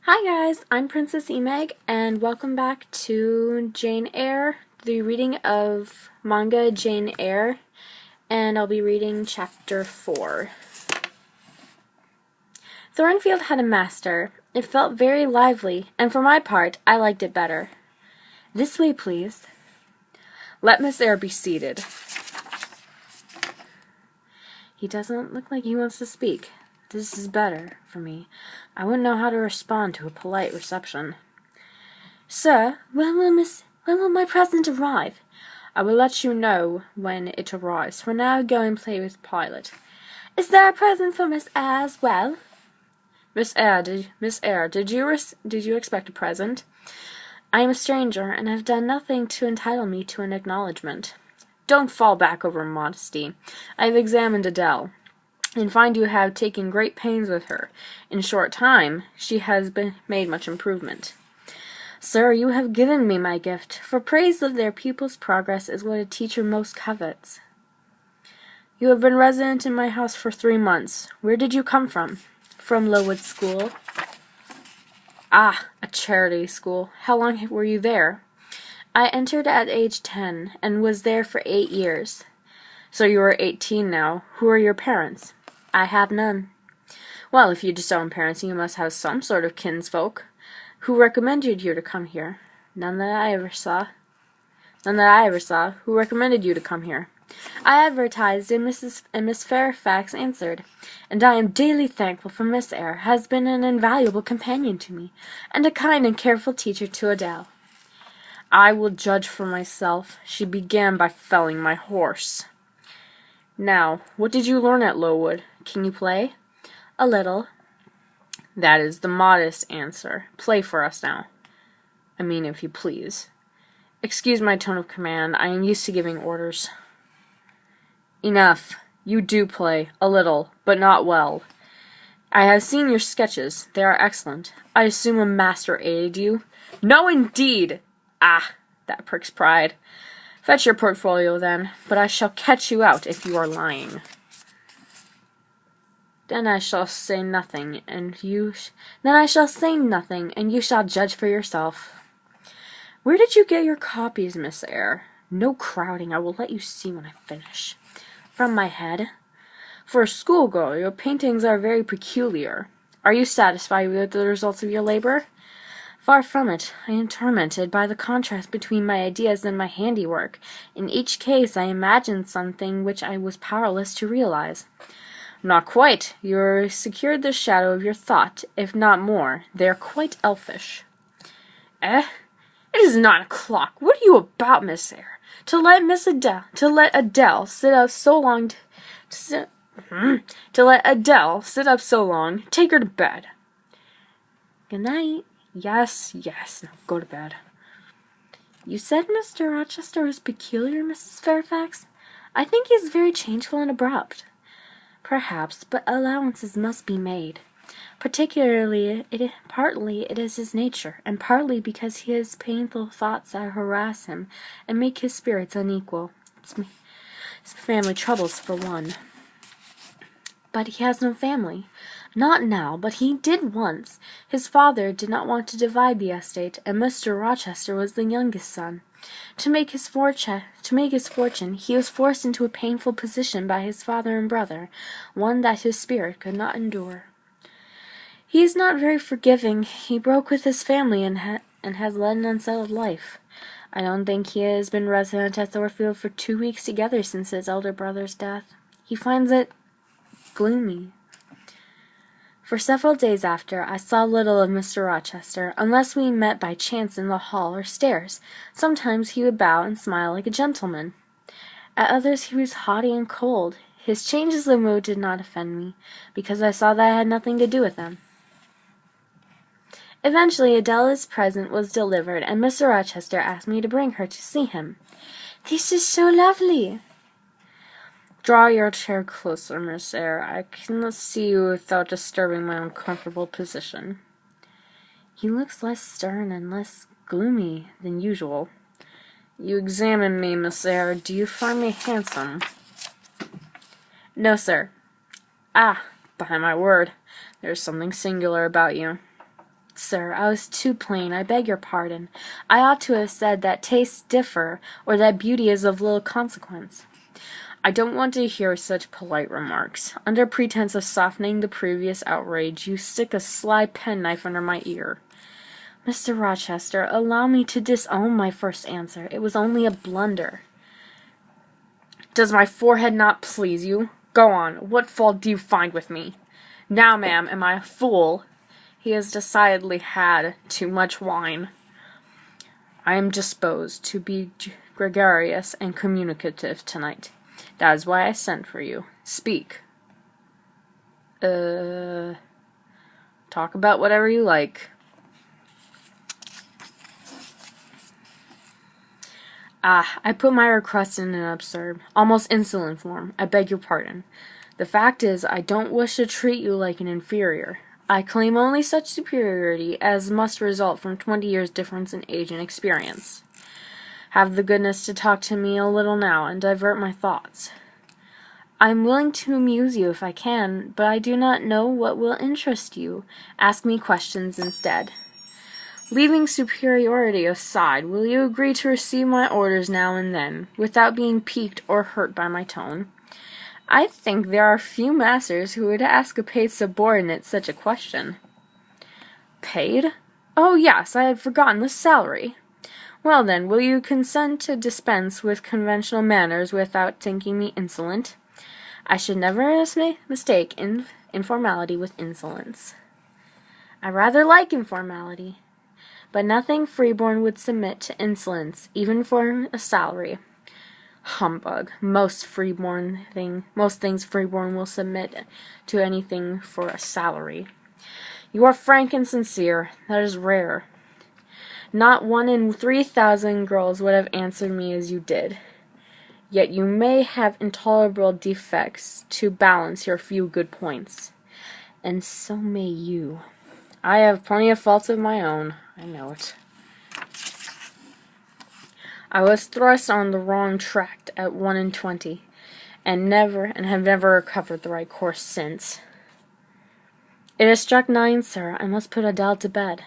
Hi guys, I'm Princess Emeg, and welcome back to Jane Eyre, the reading of manga Jane Eyre, and I'll be reading chapter 4. Thornfield had a master. It felt very lively, and for my part, I liked it better. This way, please. Let Miss Eyre be seated. He doesn't look like he wants to speak. This is better for me. I wouldn't know how to respond to a polite reception. Sir, when will my present arrive? I will let you know when it arrives. For now, go and play with Pilot. Is there a present for Miss Eyre as well? Miss Eyre, did you expect a present? I am a stranger, and have done nothing to entitle me to an acknowledgment. Don't fall back over modesty. I have examined Adele, and find you have taken great pains with her. In a short time, she has made much improvement. Sir, you have given me my gift, for praise of their pupil's progress is what a teacher most covets. You have been resident in my house for 3 months. Where did you come from? From Lowood School. Ah, a charity school. How long were you there? I entered at age 10, and was there for 8 years. So you are 18 now. Who are your parents? I have none. Well, if you disown parents, you must have some sort of kinsfolk. Who recommended you to come here? None that I ever saw. Who recommended you to come here? I advertised, and Miss Fairfax answered, and I am daily thankful, for Miss Eyre has been an invaluable companion to me, and a kind and careful teacher to Adele. I will judge for myself. She began by felling my horse. Now, what did you learn at Lowood? Can you play? A little. That is the modest answer. Play for us now. I mean, if you please. Excuse my tone of command. I am used to giving orders. Enough. You do play. A little, but not well. I have seen your sketches. They are excellent. I assume a master aided you? No, indeed! Ah, that pricks pride. Fetch your portfolio, then, but I shall catch you out if you are lying. Then I shall say nothing, and you shall judge for yourself. Where did you get your copies, Miss Eyre? No crowding. I will let you see when I finish. From my head. For a schoolgirl, your paintings are very peculiar. Are you satisfied with the results of your labor? Far from it. I am tormented by the contrast between my ideas and my handiwork. In each case I imagined something which I was powerless to realize. Not quite. You secured the shadow of your thought, if not more. They are quite elfish. Eh? It is 9 o'clock. What are you about, Miss Eyre? To let Adele sit up so long. Take her to bed. Good night. Yes. Now go to bed. You said Mr. Rochester was peculiar, Mrs. Fairfax? I think he is very changeful and abrupt. Perhaps, but allowances must be made. Partly it is his nature, and partly because he has painful thoughts that harass him and make his spirits unequal. It's family troubles, for one. But he has no family. Not now, but he did once. His father did not want to divide the estate, and Mr. Rochester was the youngest son. To make his fortune, he was forced into a painful position by his father and brother, one that his spirit could not endure. He is not very forgiving. He broke with his family and has led an unsettled life. I don't think he has been resident at Thornfield for 2 weeks together since his elder brother's death. He finds it gloomy. For several days after, I saw little of Mr. Rochester, unless we met by chance in the hall or stairs. Sometimes he would bow and smile like a gentleman. At others he was haughty and cold. His changes of mood did not offend me, because I saw that I had nothing to do with them. Eventually Adela's present was delivered, and Mr. Rochester asked me to bring her to see him. "This is so lovely." Draw your chair closer, Miss Eyre. I cannot see you without disturbing my uncomfortable position. He looks less stern and less gloomy than usual. You examine me, Miss Eyre. Do you find me handsome? No, sir. Ah, by my word, there's something singular about you. Sir, I was too plain. I beg your pardon. I ought to have said that tastes differ, or that beauty is of little consequence. I don't want to hear such polite remarks. Under pretense of softening the previous outrage, you stick a sly penknife under my ear. Mr. Rochester, allow me to disown my first answer. It was only a blunder. Does my forehead not please you? Go on. What fault do you find with me? Now, ma'am, am I a fool? He has decidedly had too much wine. I am disposed to be gregarious and communicative tonight. That is why I sent for you. Speak. Talk about whatever you like. I put my request in an absurd, almost insolent form. I beg your pardon. The fact is, I don't wish to treat you like an inferior. I claim only such superiority as must result from 20 years' difference in age and experience. Have the goodness to talk to me a little now, and divert my thoughts. I am willing to amuse you if I can, but I do not know what will interest you. Ask me questions instead. Leaving superiority aside, will you agree to receive my orders now and then, without being piqued or hurt by my tone? I think there are few masters who would ask a paid subordinate such a question. Paid? Oh, yes, I had forgotten the salary. Well, then, will you consent to dispense with conventional manners without thinking me insolent? I should never mistake informality with insolence. I rather like informality, but nothing freeborn would submit to insolence, even for a salary. Humbug. Most things freeborn will submit to anything for a salary. You are frank and sincere. That is rare. Not 1 in 3,000 girls would have answered me as you did. Yet you may have intolerable defects to balance your few good points. And so may you. I have plenty of faults of my own. I know it. I was thrust on the wrong track at 1 and 20, and have never recovered the right course since. It has struck 9, sir. I must put Adele to bed.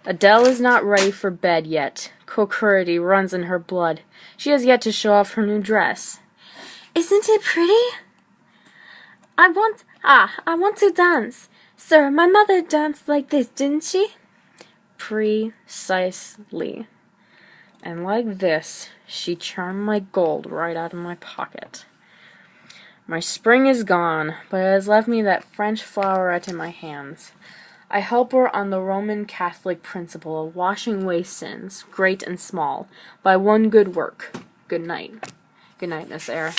Adele is not ready for bed yet. Coquetry runs in her blood. She has yet to show off her new dress. Isn't it pretty? I want to dance. Sir, my mother danced like this, didn't she? Precisely. And like this, she charmed my gold right out of my pocket. My spring is gone, but it has left me that French floweret in my hands. I help her on the Roman Catholic principle of washing away sins, great and small, by one good work. Good night. Good night, Miss Eyre.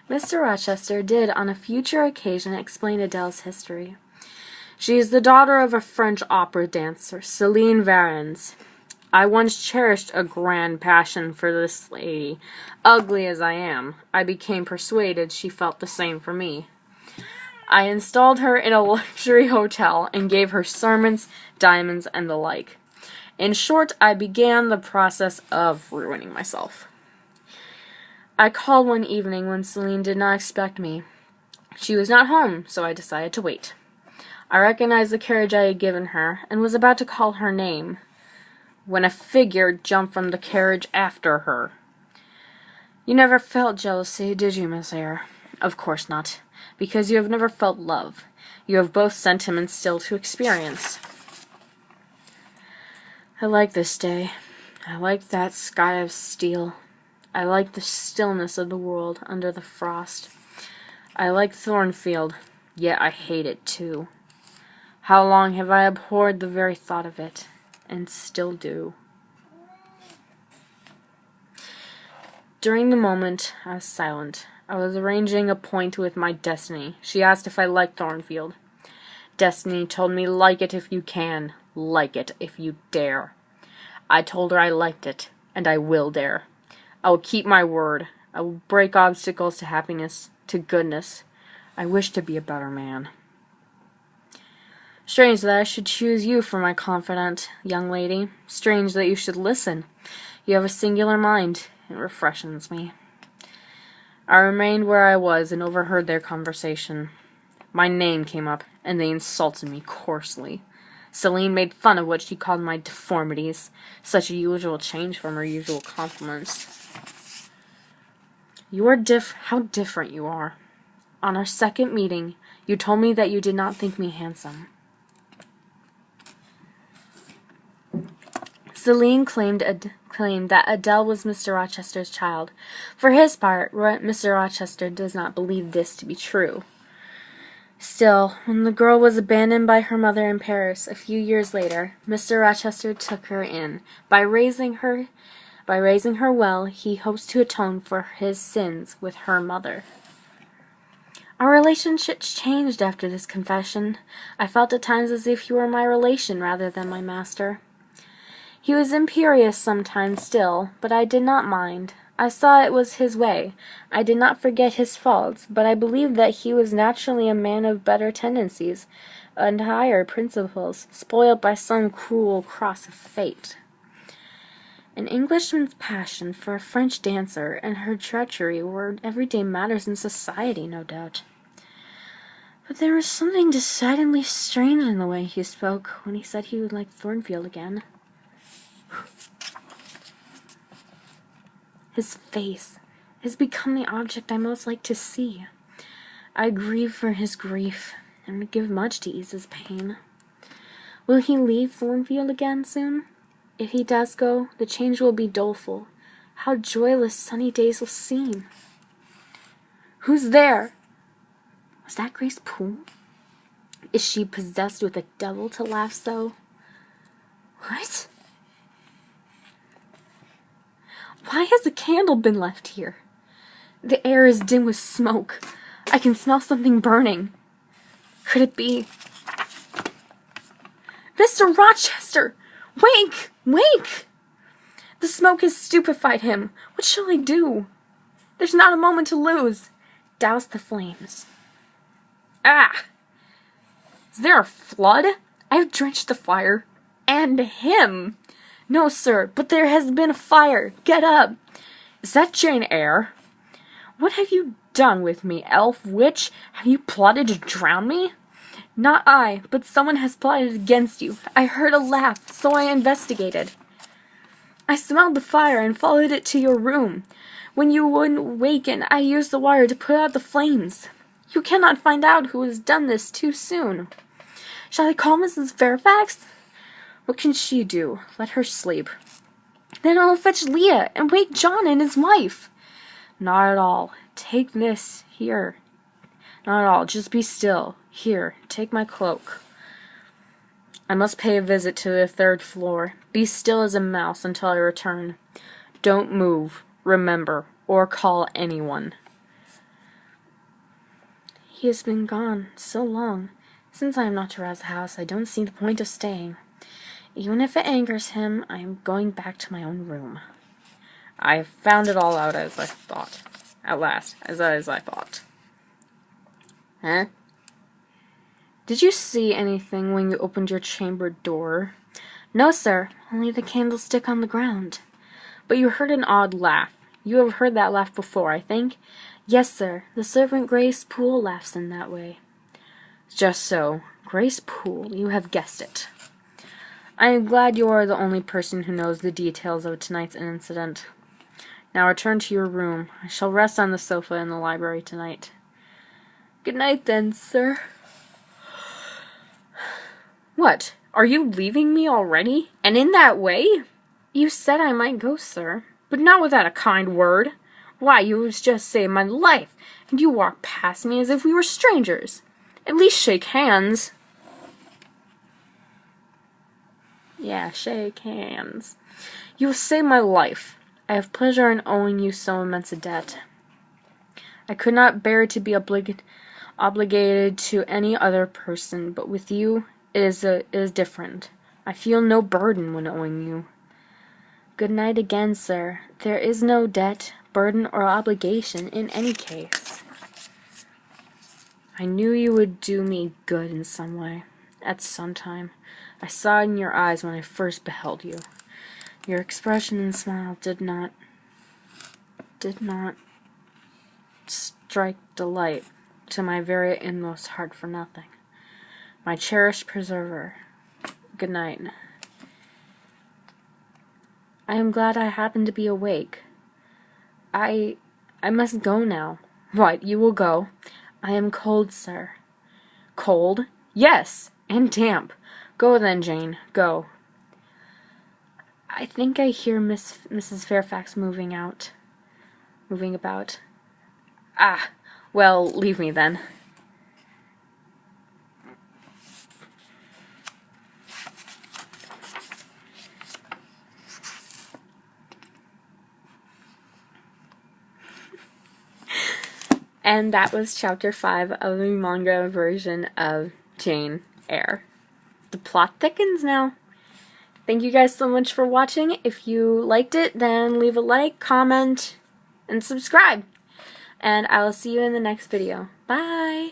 Mr. Rochester did on a future occasion explain Adele's history. She is the daughter of a French opera dancer, Céline Varens. I once cherished a grand passion for this lady. Ugly as I am, I became persuaded she felt the same for me. I installed her in a luxury hotel and gave her sermons, diamonds, and the like. In short, I began the process of ruining myself. I called one evening when Céline did not expect me. She was not home, so I decided to wait. I recognized the carriage I had given her, and was about to call her name, when a figure jumped from the carriage after her. You never felt jealousy, did you, Miss Eyre? Of course not, because you have never felt love. You have both sentiments still to experience. I like this day. I like that sky of steel. I like the stillness of the world under the frost. I like Thornfield, yet I hate it too. How long have I abhorred the very thought of it, and still do. During the moment, I was silent. I was arranging a point with my Destiny. She asked if I liked Thornfield. Destiny told me, like it if you can, like it if you dare. I told her I liked it, and I will dare. I will keep my word. I will break obstacles to happiness, to goodness. I wish to be a better man. Strange that I should choose you for my confidant, young lady. Strange that you should listen. You have a singular mind. It refreshes me. I remained where I was and overheard their conversation. My name came up, and they insulted me coarsely. Celine made fun of what she called my deformities, such a usual change from her usual compliments. How different you are. On our second meeting, you told me that you did not think me handsome. Celine claimed that Adele was Mr. Rochester's child. For his part, Mr. Rochester does not believe this to be true. Still, when the girl was abandoned by her mother in Paris a few years later, Mr. Rochester took her in. By raising her well, he hopes to atone for his sins with her mother. Our relationship changed after this confession. I felt at times as if he were my relation rather than my master. He was imperious sometimes still, but I did not mind. I saw it was his way. I did not forget his faults, but I believed that he was naturally a man of better tendencies and higher principles, spoiled by some cruel cross of fate. An Englishman's passion for a French dancer and her treachery were everyday matters in society, no doubt. But there was something decidedly strange in the way he spoke when he said he would like Thornfield again. His face has become the object I most like to see. I grieve for his grief, and would give much to ease his pain. Will he leave Thornfield again soon? If he does go, the change will be doleful. How joyless sunny days will seem. Who's there? Was that Grace Poole? Is she possessed with a devil to laugh so? What? Why has a candle been left here? The air is dim with smoke. I can smell something burning. Could it be? Mr. Rochester! Wake! Wake! The smoke has stupefied him. What shall I do? There's not a moment to lose. Douse the flames. Ah! Is there a flood? I have drenched the fire. And him! No, sir, but there has been a fire. Get up. Is that Jane Eyre? What have you done with me, elf witch? Have you plotted to drown me? Not I, but someone has plotted against you. I heard a laugh, so I investigated. I smelled the fire and followed it to your room. When you wouldn't waken, I used the water to put out the flames. You cannot find out who has done this too soon. Shall I call Mrs. Fairfax? What can she do? Let her sleep. Then I'll fetch Leah and wake John and his wife. Not at all. Take this. Here. Not at all. Just be still. Here. Take my cloak. I must pay a visit to the 3rd floor. Be still as a mouse until I return. Don't move. Remember. Or call anyone. He has been gone so long. Since I am not to rouse the house, I don't see the point of staying. Even if it angers him, I am going back to my own room. I found it all out as I thought. At last, as I thought. Huh? Did you see anything when you opened your chamber door? No, sir, only the candlestick on the ground. But you heard an odd laugh. You have heard that laugh before, I think? Yes, sir, the servant Grace Poole laughs in that way. Just so. Grace Poole, you have guessed it. I am glad you are the only person who knows the details of tonight's incident. Now return to your room. I shall rest on the sofa in the library tonight. Good night, then, sir. What? Are you leaving me already? And in that way? You said I might go, sir. But not without a kind word. Why, you just saved my life, and you walk past me as if we were strangers. At least shake hands. Yeah, shake hands. You have saved my life. I have pleasure in owing you so immense a debt. I could not bear to be obligated to any other person, but with you it is different. I feel no burden when owing you. Good night again, sir. There is no debt, burden, or obligation in any case. I knew you would do me good in some way, at some time. I saw it in your eyes when I first beheld you. Your expression and smile did not strike delight. to my very inmost heart for nothing. My cherished preserver. Good night. I am glad I happened to be awake. I must go now. What, you will go? I am cold, sir. Cold? Yes, and damp. Go then, Jane, go. I think I hear Mrs. Fairfax moving about. Ah, well, leave me then. And that was chapter 5 of the manga version of Jane Eyre. The plot thickens now. Thank you guys so much for watching. If you liked it, then leave a like, comment, and subscribe. And I will see you in the next video. Bye!